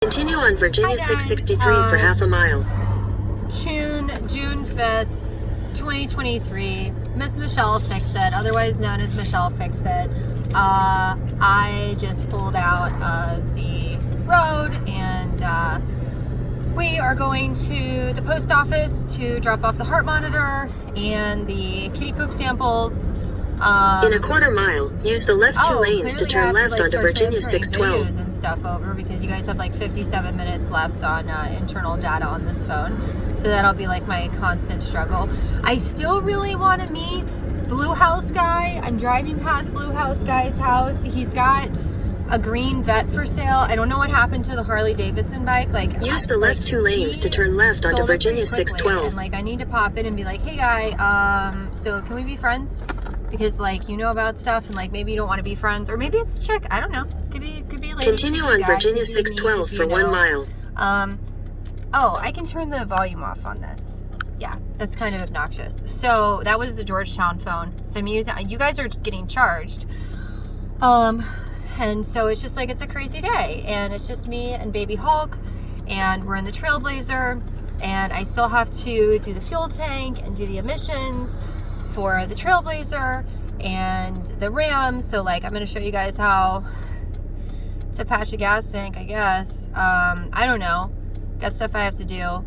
Continue on Virginia 663 for half a mile. June 5th, 2023. Miss Michelle Fix-It, otherwise known as Michelle Fix-It. I just pulled out of the road and we are going to the post office to drop off the heart monitor and the kitty poop samples. In a quarter mile, use the left two lanes to turn left onto Virginia 612. And stuff over because you guys have like 57 minutes left on internal data on this phone, so that'll be like my constant struggle. I still really want to meet Blue House Guy. I'm driving past Blue House Guy's house. He's got a green vet for sale. I don't know what happened to the Harley Davidson bike. Like, use the left two lanes to turn left onto Virginia 612. And like, I need to pop in and be like, hey guy, so can we be friends? Because like, you know about stuff and like maybe you don't want to be friends, or maybe it's a chick. I don't know. Could be a lady. Continue on Virginia 612 for 1 mile. Oh, I can turn the volume off on this. Yeah, that's kind of obnoxious. So that was the Georgetown phone. So I'm using, you guys are getting charged. And so it's just like, it's a crazy day and it's just me and baby Hulk and we're in the Trailblazer and I still have to do the fuel tank and do the emissions for the Trailblazer and the Ram. So like, I'm going to show you guys how to patch a gas tank, I guess. I don't know. Got stuff I have to do.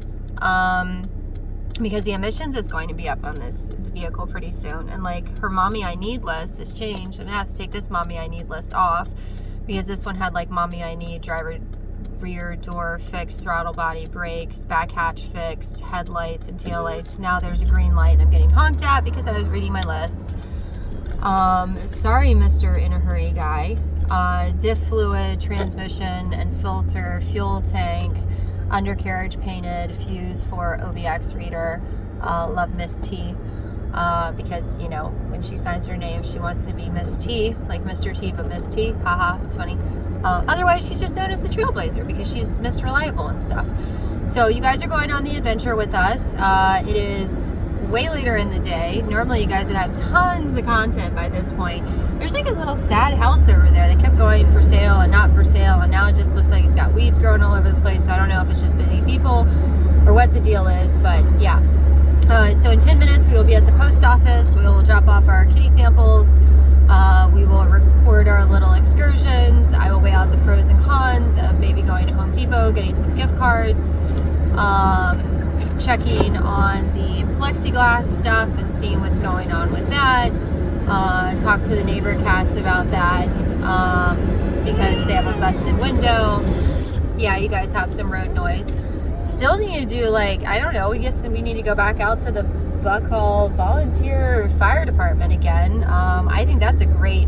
Because the emissions is going to be up on this vehicle pretty soon. And like, her mommy I need list has changed. I'm going to have to take this mommy I need list off because this one had like mommy I need, driver rear door fixed, throttle body, brakes, back hatch fixed, headlights and taillights. Now there's a green light and I'm getting honked at because I was reading my list. Sorry, Mr. In a Hurry Guy. Diff fluid, transmission and filter, fuel tank, undercarriage painted, fuse for OBX reader. Love Miss T. Because, you know, when she signs her name, she wants to be Miss T, like Mr. T, but Miss T. Haha, it's funny. Otherwise, she's just known as the Trailblazer because she's Miss Reliable and stuff. So you guys are going on the adventure with us. It is way later in the day. Normally, you guys would have tons of content by this point. There's like a little sad house over there. They kept going for sale and not for sale, and now it just looks like it's got weeds growing all over the place. So I don't know if it's just busy people or what the deal is, but yeah. So in 10 minutes, we will be at the post office. We will drop off our kitty samples. We will record our little excursions. I will weigh out the pros and cons of maybe going to Home Depot, getting some gift cards, checking on the plexiglass stuff and seeing what's going on with that. Talk to the neighbor cats about that because they have a busted window. Yeah, you guys have some road noise. Still need to do like, I don't know, I guess we need to go back out to the Buckhall Volunteer Fire Department again. I think that's a great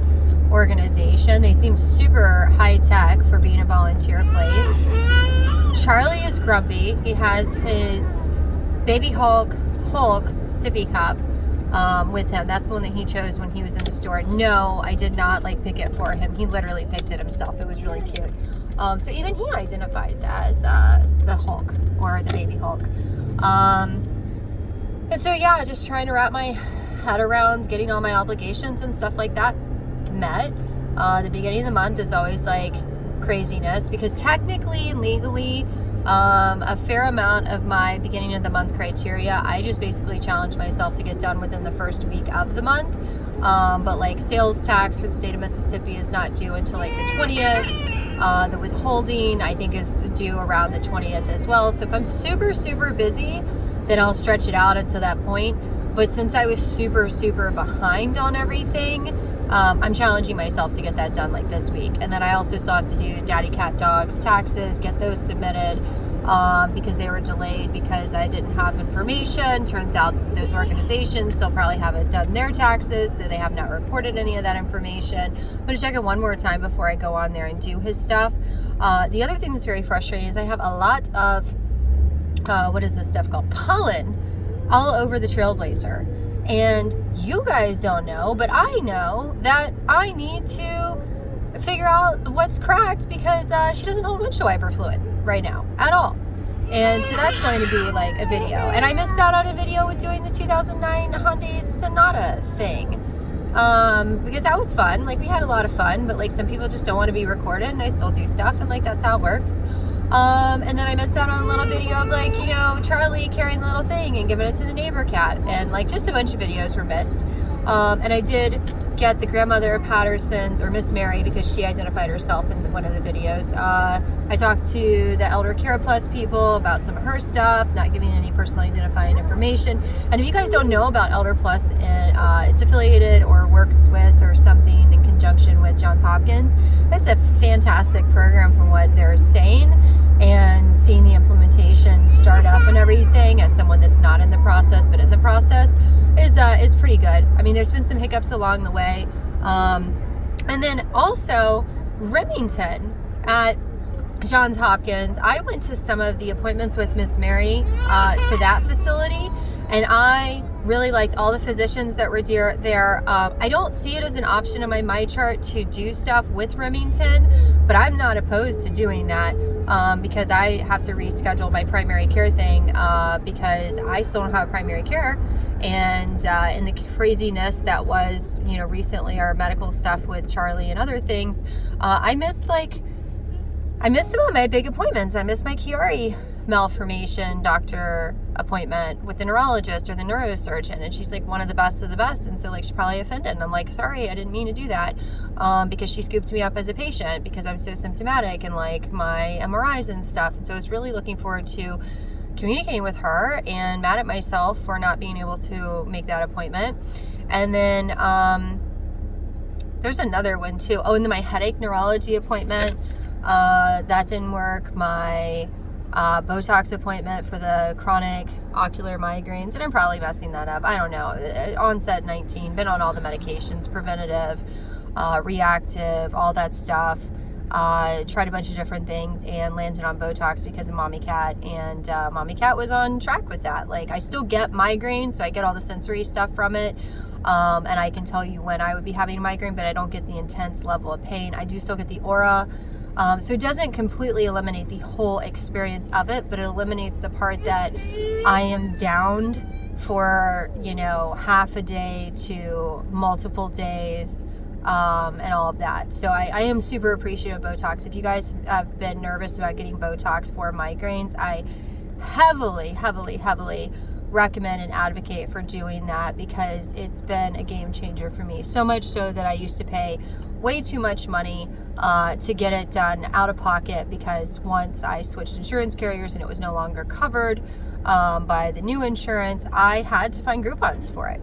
organization. They seem super high tech for being a volunteer place. Charlie is grumpy. He has his baby Hulk sippy cup with him. That's the one that he chose when he was in the store. No, I did not like pick it for him. He literally picked it himself. It was really cute. So even he identifies as the Hulk or the baby Hulk. And so yeah, just trying to wrap my head around getting all my obligations and stuff like that met. The beginning of the month is always like craziness because technically and legally, a fair amount of my beginning of the month criteria, I just basically challenge myself to get done within the first week of the month. But like sales tax for the state of Mississippi is not due until like the 20th. The withholding I think is due around the 20th as well. So if I'm super busy, then I'll stretch it out until that point. But since I was super behind on everything, I'm challenging myself to get that done like this week. And then I also still have to do Daddy Cat Dog's taxes, get those submitted because they were delayed because I didn't have information. Turns out those organizations still probably haven't done their taxes, so they have not reported any of that information. I'm going to check it one more time before I go on there and do his stuff. The other thing that's very frustrating is I have a lot of, what is this stuff called? Pollen all over the Trailblazer. And you guys don't know, but I know that I need to figure out what's cracked because she doesn't hold windshield wiper fluid right now at all. And so that's going to be like a video. And I missed out on a video with doing the 2009 Hyundai Sonata thing. Because that was fun. Like, we had a lot of fun, but like some people just don't want to be recorded, and I still do stuff, and like that's how it works. And then I missed out on a little video of like, you know, Charlie carrying the little thing and giving it to the neighbor cat, and like just a bunch of videos were missed. And I did get the grandmother Patterson's, or Miss Mary, because she identified herself in one of the videos. I talked to the Elder Care Plus people about some of her stuff, not giving any personally identifying information. And if you guys don't know about Elder Plus, and it's affiliated or works with or something in conjunction with Johns Hopkins, it's a fantastic program from what they're saying, and seeing the implementation start up and everything as someone that's not in the process but in the process is pretty good. I mean, there's been some hiccups along the way. And then also Remington at Johns Hopkins, I went to some of the appointments with Miss Mary to that facility, and I really liked all the physicians that were there. I don't see it as an option in my MyChart to do stuff with Remington, but I'm not opposed to doing that because I have to reschedule my primary care thing because I still don't have primary care. And in the craziness that was, you know, recently our medical stuff with Charlie and other things, I missed some of my big appointments. I missed my Chiari malformation doctor appointment with the neurologist or the neurosurgeon, and she's like one of the best, and so like she probably offended, and I'm like, sorry, I didn't mean to do that, because she scooped me up as a patient because I'm so symptomatic and like my MRIs and stuff. And so I was really looking forward to communicating with her, and mad at myself for not being able to make that appointment. And then there's another one too. Oh, and then my headache neurology appointment, that didn't work. My Botox appointment for the chronic ocular migraines, and I'm probably messing that up, I don't know. Onset 19, been on all the medications, preventative, reactive, all that stuff. Tried a bunch of different things and landed on Botox because of Mommy Cat, and Mommy Cat was on track with that. Like, I still get migraines, so I get all the sensory stuff from it, and I can tell you when I would be having a migraine, but I don't get the intense level of pain. I do still get the aura. So it doesn't completely eliminate the whole experience of it, but it eliminates the part that I am downed for, you know, half a day to multiple days, and all of that. So I am super appreciative of Botox. If you guys have been nervous about getting Botox for migraines, I heavily recommend and advocate for doing that, because it's been a game changer for me. So much so that I used to pay way too much money to get it done out of pocket, because once I switched insurance carriers and it was no longer covered by the new insurance, I had to find Groupons for it.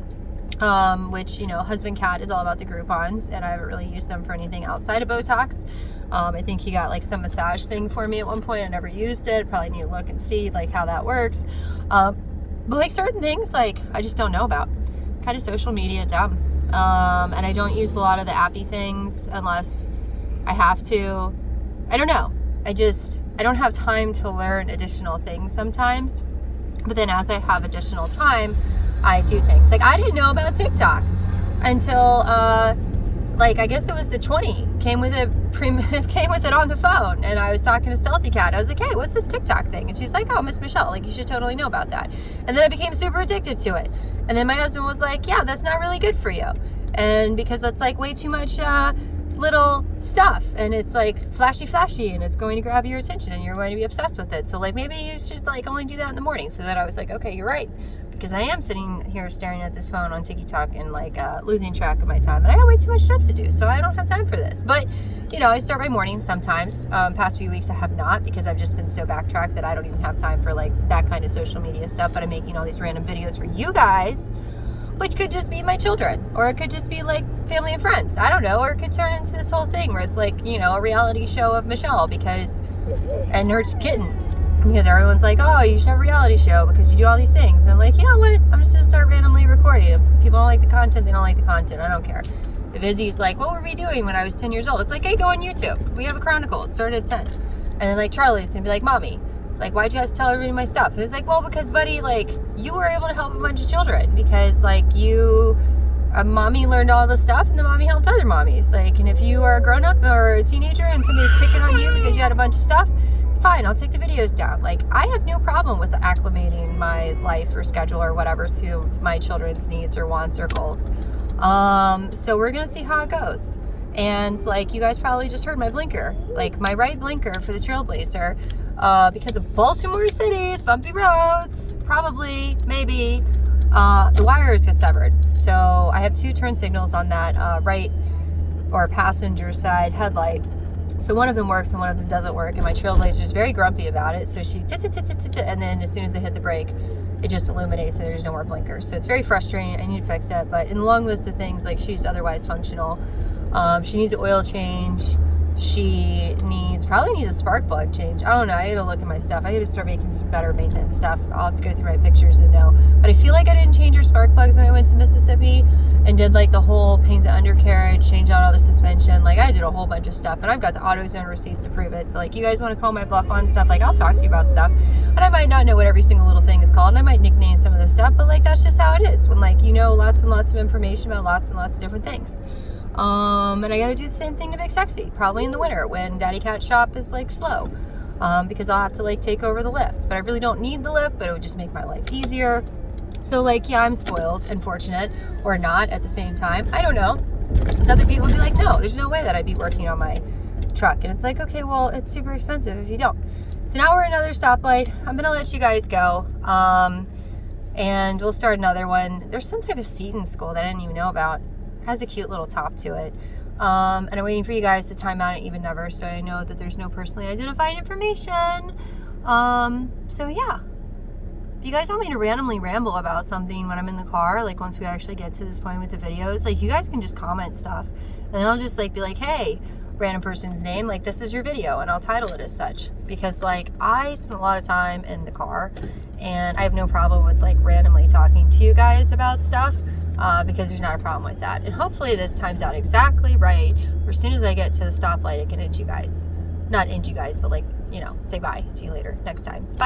Which, you know, Husband Cat is all about the Groupons, and I haven't really used them for anything outside of Botox. I think he got like some massage thing for me at one point. I never used it. Probably need to look and see like how that works. But like certain things, like I just don't know about. Kind of social media dumb. And I don't use a lot of the appy things unless I have to. I don't know. I don't have time to learn additional things sometimes. But then as I have additional time, I do things. Like, I didn't know about TikTok until like I guess it was the 20 came with it on the phone, and I was talking to Stealthy Cat. I was like, hey, what's this TikTok thing? And she's like, oh, Miss Michelle, like, you should totally know about that. And then I became super addicted to it. And then my husband was like, yeah, that's not really good for you, and because that's like way too much little stuff, and it's like flashy, and it's going to grab your attention, and you're going to be obsessed with it. So like maybe you should like only do that in the morning. So then I was like, okay, you're right, because I am sitting here staring at this phone on TikTok and like losing track of my time, and I got way too much stuff to do, so I don't have time for this. But you know, I start my mornings sometimes. Past few weeks I have not, because I've just been so backtracked that I don't even have time for like that kind of social media stuff. But I'm making all these random videos for you guys, which could just be my children, or it could just be like family and friends, I don't know, or it could turn into this whole thing where it's like, you know, a reality show of Michelle and her kittens, because everyone's like, oh, you should have a reality show because you do all these things. And I'm like, you know what, I'm just gonna start randomly recording. If people don't like the content, they don't like the content. I don't care. If Izzy's like, what were we doing when I was 10 years old? It's like, hey, go on YouTube. We have a Chronicle. It started at 10. And then like Charlie's gonna be like, Mommy, like, why'd you have to tell everybody my stuff? And it's like, well, because buddy, like, you were able to help a bunch of children, because like mommy learned all the stuff, and the mommy helped other mommies. Like, and if you are a grown up or a teenager and somebody's picking on you because you had a bunch of stuff, fine, I'll take the videos down. Like, I have no problem with acclimating my life or schedule or whatever to my children's needs or wants or goals. So we're gonna see how it goes. And like, you guys probably just heard my blinker, like my right blinker for the Trailblazer because of Baltimore City's bumpy roads, probably, maybe, the wires get severed. So I have 2 turn signals on that right or passenger side headlight. So one of them works and one of them doesn't work, and my Trailblazer is very grumpy about it. So she and then as soon as I hit the brake, it just illuminates and there's no more blinkers. So it's very frustrating. I need to fix it. But in the long list of things, like, she's otherwise functional. She needs an oil change. She probably needs a spark plug change. I don't know. I gotta look at my stuff. I gotta start making some better maintenance stuff. I'll have to go through my pictures and know. But I feel like I didn't change her spark plugs when I went to Mississippi and did like the whole paint the undercarriage, change out all the suspension. Like, I did a whole bunch of stuff, and I've got the AutoZone receipts to prove it. So like, you guys want to call my bluff on stuff, like, I'll talk to you about stuff. And I might not know what every single little thing is called, and I might nickname some of this stuff, but like, that's just how it is when, like, you know lots and lots of information about lots and lots of different things. And I gotta do the same thing to Big Sexy, probably in the winter when Daddy Cat shop is like slow, because I'll have to like take over the lift. But I really don't need the lift, but it would just make my life easier. So like, yeah, I'm spoiled and fortunate, or not at the same time. I don't know, because other people would be like, no, there's no way that I'd be working on my truck. And it's like, okay, well, it's super expensive if you don't. So now we're at another stoplight. I'm gonna let you guys go, and we'll start another one. There's some type of seat in school that I didn't even know about. It has a cute little top to it, and I'm waiting for you guys to time out an even number so I know that there's no personally identified information. So yeah, if you guys want me to randomly ramble about something when I'm in the car, like once we actually get to this point with the videos, like, you guys can just comment stuff, and then I'll just like be like, hey, random person's name, like, this is your video, and I'll title it as such. Because like, I spend a lot of time in the car, and I have no problem with like randomly talking to you guys about stuff, because there's not a problem with that. And hopefully this times out exactly right, where as soon as I get to the stoplight, I can end you guys. Not end you guys, but like, you know, say bye. See you later next time. Bye.